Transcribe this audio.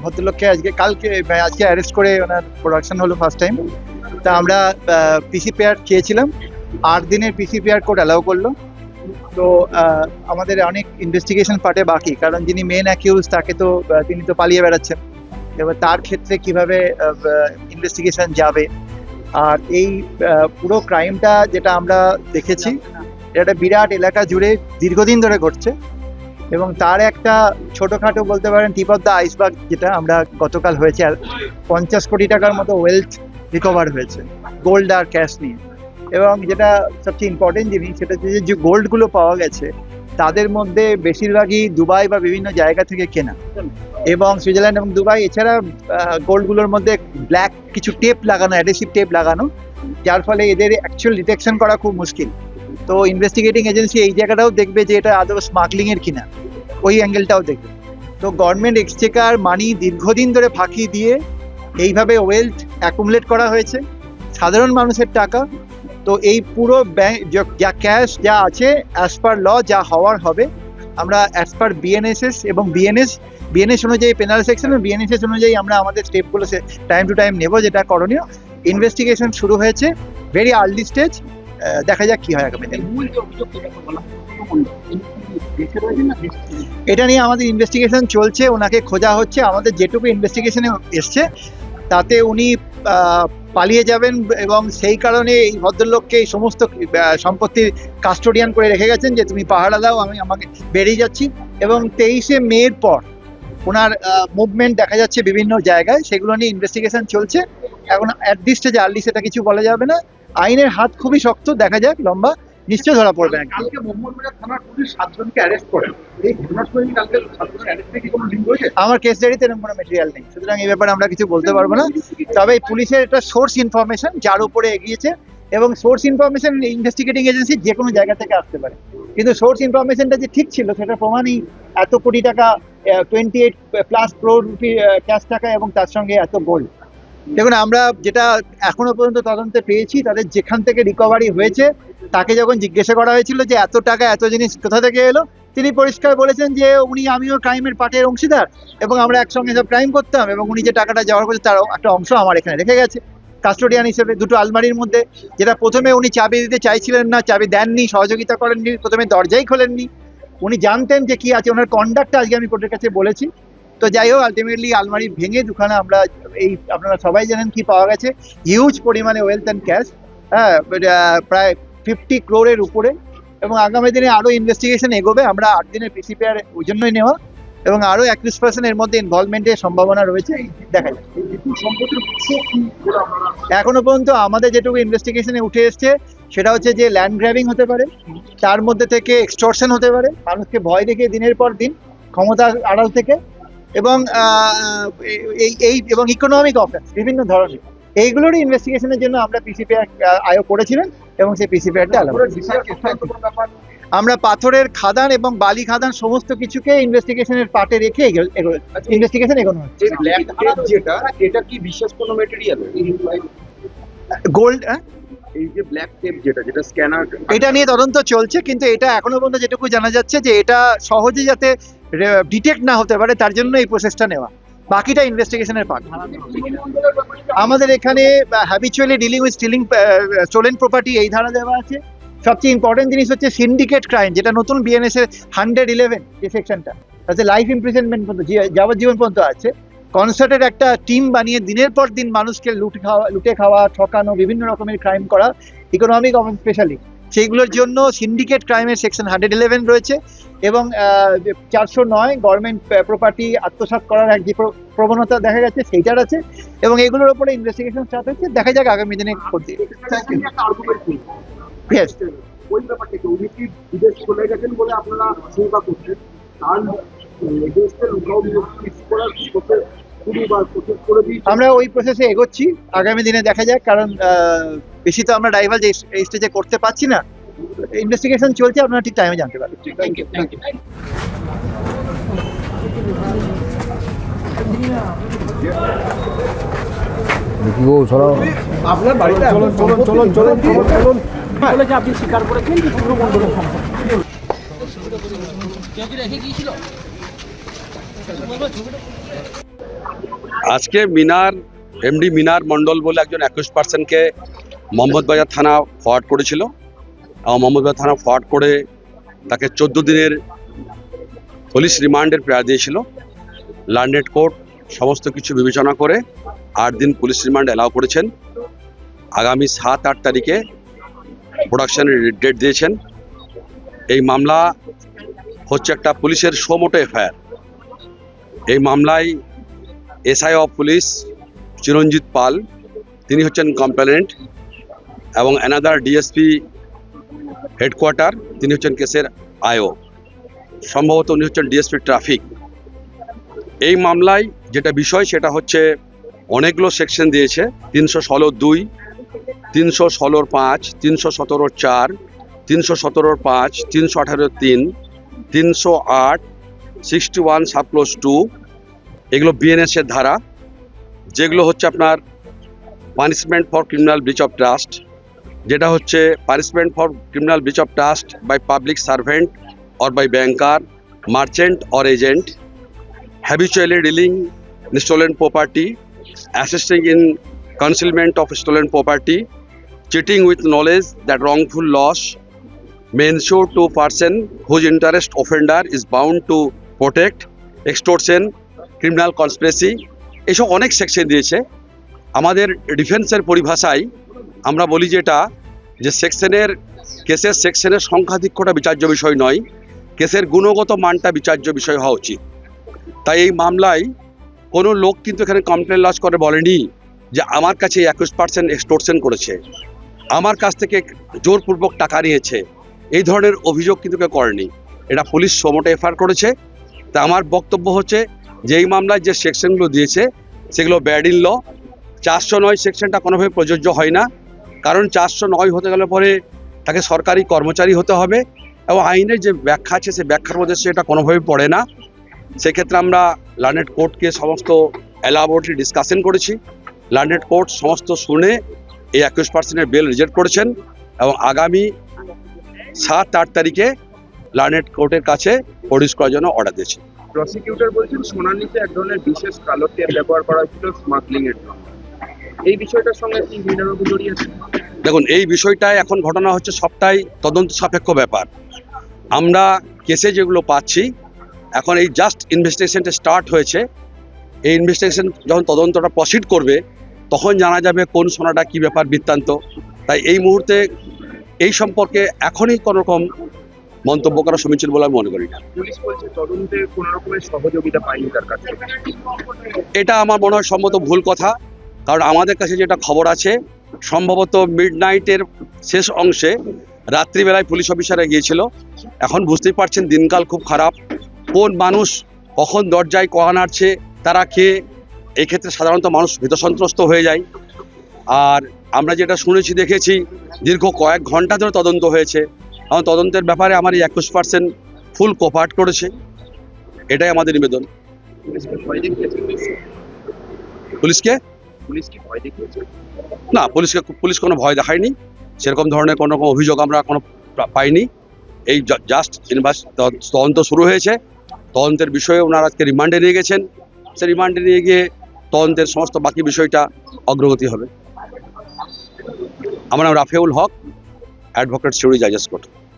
ভদ্রলোককে আজকে অ্যারেস্ট করে ওনার প্রোডাকশন হলো ফার্স্ট টাইম। তা আমরা পিসিপিআর চেয়েছিলাম, 8 দিনের পিসিপিআর কোর্ট অ্যালাউ করলো। তো আমাদের অনেক ইনভেস্টিগেশন পার্টে বাকি, কারণ যিনি মেন অ্যাকিউজ তাকে তো তিনি তো পালিয়ে বেড়াচ্ছেন। এবার তার ক্ষেত্রে কিভাবে ইনভেস্টিগেশন যাবে, আর এই পুরো ক্রাইমটা যেটা আমরা দেখেছি এটা বিরাট এলাকা জুড়ে দীর্ঘদিন ধরে ঘটছে, এবং তার একটা ছোটোখাটো বলতে পারেন টিপ অফ দ্য আইসবার্গ যেটা আমরা গতকাল হয়েছে, 50 কোটি টাকার মতো ওয়েলথ রিকভার হয়েছে গোল্ড আর ক্যাশ নিয়ে। এবং যেটা সবচেয়ে ইম্পর্টেন্ট জিনিস সেটা হচ্ছে যে গোল্ডগুলো পাওয়া গেছে তাদের মধ্যে বেশিরভাগই দুবাই বা বিভিন্ন জায়গা থেকে কেনা, এবং সুইজারল্যান্ড এবং দুবাই। এছাড়া গোল্ডগুলোর মধ্যে ব্ল্যাক কিছু টেপ লাগানো, অ্যাডহেসিভ টেপ লাগানো, যার ফলে এদের অ্যাকচুয়াল ডিটেকশন করা খুব মুশকিল। তো ইনভেস্টিগেটিং এজেন্সি এই জায়গাটাও দেখবে যে এটা আদৌ স্মাগলিংয়ের কিনা, ওই অ্যাঙ্গেলটাও দেখবে। তো গভর্নমেন্ট এক্সচেকার মানি দীর্ঘদিন ধরে ফাঁকি দিয়ে এইভাবে ওয়েলথ অ্যাকুমুলেট করা হয়েছে, সাধারণ মানুষের টাকা। তো এই পুরো ব্যাংক যা ক্যাশ যা আছে অ্যাজ পার ল যা হওয়ার হবে, আমরা অ্যাজ পার বিএনএসএস এবং বিএনএস অনুযায়ী পেনাল সেকশন এবং বিএনএসএস অনুযায়ী আমরা আমাদের স্টেপগুলো টাইম টু টাইম নেব, যেটা করণীয়। ইনভেস্টিগেশন শুরু হয়েছে, ভেরি আর্লি স্টেজ, দেখা যাক কি হয় আগামী দিনে। এটা নিয়ে আমাদের ইনভেস্টিগেশন চলছে, ওনাকে খোঁজা হচ্ছে। আমাদের যেটুকু ইনভেস্টিগেশনে এসছে তাতে উনি পালিয়ে যাবেন, এবং সেই কারণে এই ভদ্রলোককে এই সমস্ত সম্পত্তির কাস্টোডিয়ান করে রেখে গেছেন যে তুমি পাহারা দাও, আমাকে বেরিয়ে যাচ্ছি। এবং 23শে মের পর ওনার মুভমেন্ট দেখা যাচ্ছে বিভিন্ন জায়গায়, সেগুলো নিয়ে ইনভেস্টিগেশন চলছে। এখন অ্যাট দিস স্টেজে আর্লি সেটা কিছু বলা যাবে না। আইনের হাত খুবই শক্ত, দেখা যাক, লম্বা, নিশ্চয় ধরা পড়বে। কালকে মোহাম্মদবাজার থানার পুলিশ 7 জনকে অ্যারেস্ট করে, এই ঘটনার সঙ্গে কালকে 7 জনের অ্যারেস্টে কি কোনো লিঙ্ক রয়েছে? আমার কেস ডায়েরিতে এরকম কোনো ম্যাটেরিয়াল নেই, সুতরাং এই ব্যাপারে আমরা কিছু বলতে পারবো না। তবে পুলিশের একটা সোর্স ইনফরমেশন যার উপরে এগিয়েছে, এবং সোর্স ইনফরমেশন ইনভেস্টিগেটিং এজেন্সি যে কোনো জায়গা থেকে আসতে পারে, কিন্তু সোর্স ইনফরমেশনটা যে ঠিক ছিল সেটা প্রমাণই এত কোটি টাকা, 28+ crore রুপি ক্যাশ টাকা, এবং তার সঙ্গে এত গোল্ড। দেখুন, আমরা যেটা এখনো পর্যন্ত তদন্তে পেয়েছি, তাদের যেখান থেকে রিকভারি হয়েছে তাকে যখন জিজ্ঞাসা করা হয়েছিল যে এত টাকা এত জিনিস কোথা থেকে এলো, তিনি পরিষ্কার বলেছেন যে আমিও ক্রাইমের পার্টের অংশীদার, এবং আমরা একসঙ্গে সব ক্রাইম করতাম, এবং উনি যে টাকাটা জমা করছে তার একটা অংশ আমার এখানে রেখে গেছে কাস্টোডিয়ান হিসেবে, 2টো আলমারির মধ্যে। যেটা প্রথমে উনি চাবি দিতে চাইছিলেন না, চাবি দেননি, সহযোগিতা করেননি, প্রথমে দরজাই খোলেননি। উনি জানতেন যে কি আছে, ওনার কন্ডাক্টটা আজকে আমি কোর্টের কাছে বলেছি। তো যাই হোক, আলটিমেটলি আলমারি ভেঙে দুখানা আমরা আপনারা সবাই জানেন কি পাওয়া গেছে, হিউজ পরিমাণে ওয়েলথ অ্যান্ড ক্যাশ, প্রায় 50 crore উপরে। এবং আগামী দিনে আরো ইনভেস্টিগেশন এগোবে। আমরা 8 দিনের পিসিপিআর ওই জন্যই নেওয়া, এবং আরো 21% এর মধ্যে ইনভলভমেন্টের সম্ভাবনা রয়েছে, দেখা যায়। এখনো পর্যন্ত আমাদের যেটুকু ইনভেস্টিগেশনে উঠে এসছে সেটা হচ্ছে যে ল্যান্ড গ্র্যাবিং হতে পারে, তার মধ্যে থেকে এক্সটর্শন হতে পারে, মানুষকে ভয় দেখিয়ে দিনের পর দিন ক্ষমতার আড়াল থেকে, এবং এবং ইকোনমিক অফেন্স বিভিন্ন ধরনের, এইগুলোরই ইনভেস্টিগেশনের জন্য আমরা পিসিপিআর আয়োগ করেছিলেন, এবং সেই পিসিপিআরটা আমরা পাথরের খাদান এবং বালি খাদান সমস্ত কিছুকে ইনভেস্টিগেশনের পার্টে রেখে ইনভেস্টিগেশন এগোনো হচ্ছে। এটা কি বিশেষ কোনো ম্যাটেরিয়াল? গোল্ড, এই যে ব্ল্যাক টেপ যেটা স্ক্যানার, এটা নিয়ে তদন্ত চলছে, কিন্তু এটা এখনো পর্যন্ত যেটুকু জানা যাচ্ছে যে এটা সহজে যাতে ডিটেক্ট না হতে পারে তার জন্য এই প্রসেসটা নেওয়া, বাকিটা ইনভেস্টিগেশনের পার্ট। আমাদের এখানে habitually dealing with stolen property এই ধারা দেওয়া আছে। সবচেয়ে ইম্পর্টেন্ট জিনিস হচ্ছে সিন্ডিকেট ক্রাইম, যেটা নতুন বিএনএস এর 111 যে সেকশনটা, তাতে লাইফ ইমপ্রিজনমেন্ট পর্যন্ত, যাবজ্জীবন পর্যন্ত আছে। কনসার্টের একটা টিম বানিয়ে দিনের পর দিন মানুষকে লুটে খাওয়া, ঠকানো, বিভিন্ন রকমের ক্রাইম করা, ইকোনমিক অফেন্স স্পেশালি, সেইগুলোর জন্য সিন্ডিকেট ক্রাইমের সেকশন 111 রয়েছে, এবং 409 গভর্নমেন্ট প্রপার্টি আত্মসাৎ করার এক যে প্রবণতা দেখা যাচ্ছে সেইটার আছে, এবং এগুলোর উপরে ইনভেস্টিগেশন স্টার্ট হচ্ছে, দেখা যাক আগামী দিনে করতে। ওই ব্যাপারটাকে উনি কি বিদেশ চলে গেছেন বলে আপনারা আশঙ্কা করছেন, তার আমরা ওই প্রসেসে এগোচ্ছি, আগামী দিনে দেখা যাক, কারণ বেশি তো আমরা ডাইভার্জ এই স্টেজে করতে পারছি না। ইনভেস্টিগেশন চলছে, আপনারা ঠিক টাইমে জানতে পারবেন। Thank you. কি গো সরো আপনার বাড়িতে চলুন চলুন চলুন চলুন চলুন চলুন বলেছে আপনি স্বীকার করেছেন যে পূর্ণ মণ্ডলের সম্পদ। আজকে এমডি মিনার মণ্ডল বলে একজন 21%কে মোহাম্মদবাজার থানা ফরওয়ার্ড করেছিল এবং মোহাম্মদবাজার থানা ফরওয়ার্ড করে তাকে 14 দিনের পুলিশ রিমান্ডের প্রেয়ার দিয়েছিল। লার্নেড কোর্ট সমস্ত কিছু বিবেচনা করে 8 দিন পুলিশ রিমান্ড অ্যালাউ করেছেন। আগামী 7-8 তারিখে প্রোডাকশনের ডেট দিয়েছেন। এই মামলা হচ্ছে একটা পুলিশের সোমোটো এফআইআর। এই মামলায় এসআই অফ পুলিশ চিরঞ্জিত পাল তিনি হচ্ছেন কমপ্লেনেন্ট এবং অ্যানাদার ডিএসপি হেডকোয়ার্টার তিনি হচ্ছেন কেসের আইও, সম্ভবত উনি হচ্ছেন ডিএসপি ট্রাফিক। এই মামলায় যেটা বিষয় সেটা হচ্ছে অনেকগুলো সেকশন দিয়েছে, 316(2), 316(5), 317(4), 317(5), 318(3), 308, 61 সাবক্লোজ 2, এগুলো বিএনএসের ধারা, যেগুলো হচ্ছে আপনার punishment for criminal breach of trust, যেটা হচ্ছে punishment for criminal breach of trust by public servant or by banker, merchant or agent, habitually dealing in stolen property, assisting in concealment of stolen property, cheating with knowledge that wrongful loss may ensure to person whose interest offender is bound to protect, extortion, criminal conspiracy, এসব অনেক section দিয়েছে। আমাদের ডিফেন্সের পরিভাষায় আমরা বলি যেটা যে কেসের সেকশনের সংখ্যাধিক্যটা বিচার্য বিষয় নয়, কেসের গুণগত মানটা বিচার্য বিষয় হওয়া উচিত। তাই এই মামলায় কোনো লোক কিন্তু এখানে কমপ্লেন লজ করে বলেনি যে আমার কাছে 21% এক্সটোরশন করেছে, আমার কাছ থেকে জোরপূর্বক টাকা নিয়েছে, এই ধরনের অভিযোগ কিন্তু কেউ করেনি। এটা পুলিশ সোমোটো এফআইআর করেছে। তা আমার বক্তব্য হচ্ছে যে এই মামলায় যে সেকশনগুলো দিয়েছে সেগুলো ব্যাড ইন ল। 409 সেকশনটা কোনোভাবে প্রযোজ্য হয় না, কারণ 409 হতে গেলে পরে তাকে সরকারি কর্মচারী হতে হবে এবং আইনের যে ব্যাখ্যা আছে সেই ব্যাখ্যার মধ্যে সেটা কোনোভাবে পড়ে না। সেক্ষেত্রে আমরা লার্নেড কোর্টকে সমস্ত এলাবোরেটলি ডিসকাশন করেছি। লার্নেড কোর্ট সমস্ত শুনে এই 21%-এর বেল রিজেক্ট করেছেন এবং আগামী 7-8 তারিখে লার্নেড কোর্টের কাছে প্রডিউস করার জন্য অর্ডার দিয়েছে। প্রসিকিউটর বলছেন সোনালীতে এক ধরনের বিশেষ কালো টেপ ব্যবহার করা হয়েছিল স্মাগলিং এর জন্য। এই বিষয়টার সঙ্গে কি ভিন্নবাবু জড়িয়ে আছে? দেখুন, এই বিষয়টায় এখন ঘটনা হচ্ছে সবটাই তদন্ত সাপেক্ষ ব্যাপার। আমরা কেসে যেগুলো পাচ্ছি এখন এই জাস্ট ইনভেস্টিগেশনটা স্টার্ট হয়েছে। এই ইনভেস্টিগেশন যখন তদন্তটা প্রসিড করবে তখন জানা যাবে কোন সোনাটা কী ব্যাপার বৃত্তান্ত। তাই এই মুহূর্তে এই সম্পর্কে এখনই কোনো রকম মন্তব্য করা সমীচীন বলে আমি মনে করি না। পুলিশ বলছে তদন্তে কোনো রকমের সহযোগিতা পায়নি তার কাছে। এটা আমার মনে হয় সম্ভবত ভুল কথা, কারণ আমাদের কাছে যেটা খবর আছে সম্ভবত মিডনাইটের শেষ অংশে রাত্রিবেলায় পুলিশ অফিসাররা গিয়েছিল। এখন বুঝতেই পারছেন দিনকাল খুব খারাপ, কোন মানুষ কখন দরজায় কড়া নাড়ছে তারা কে, এই ক্ষেত্রে সাধারণত মানুষ ভীতসন্ত্রস্ত হয়ে যায়। আর আমরা যেটা শুনেছি দেখেছি দীর্ঘ কয়েক ঘন্টা ধরে তদন্ত হয়েছে এবং তদন্তের ব্যাপারে আমার এই 21% ফুল কোপার্ট করেছে, এটাই আমাদের নিবেদন। পুলিশকে ভয় দেখিয়েছে? পুলিশকে পুলিশ কি ভয় দেখিয়েছে? না, পুলিশ কোনো ভয় দেখায়নি, সেরকম ধরনের কোনো রকম অভিযোগ আমরা কোনো পাইনি। এই জাস্ট তদন্ত শুরু হয়েছে, তদন্তের বিষয়ে ওনারা আজকে রিমান্ডে নিয়ে গেছেন, সে রিমান্ডে নিয়ে গিয়ে তদন্তের সমস্ত বাকি বিষয়টা অগ্রগতি হবে। আমার নাম রাফেউল হক, অ্যাডভোকেট সিউড়ি জাজেস কোর্ট।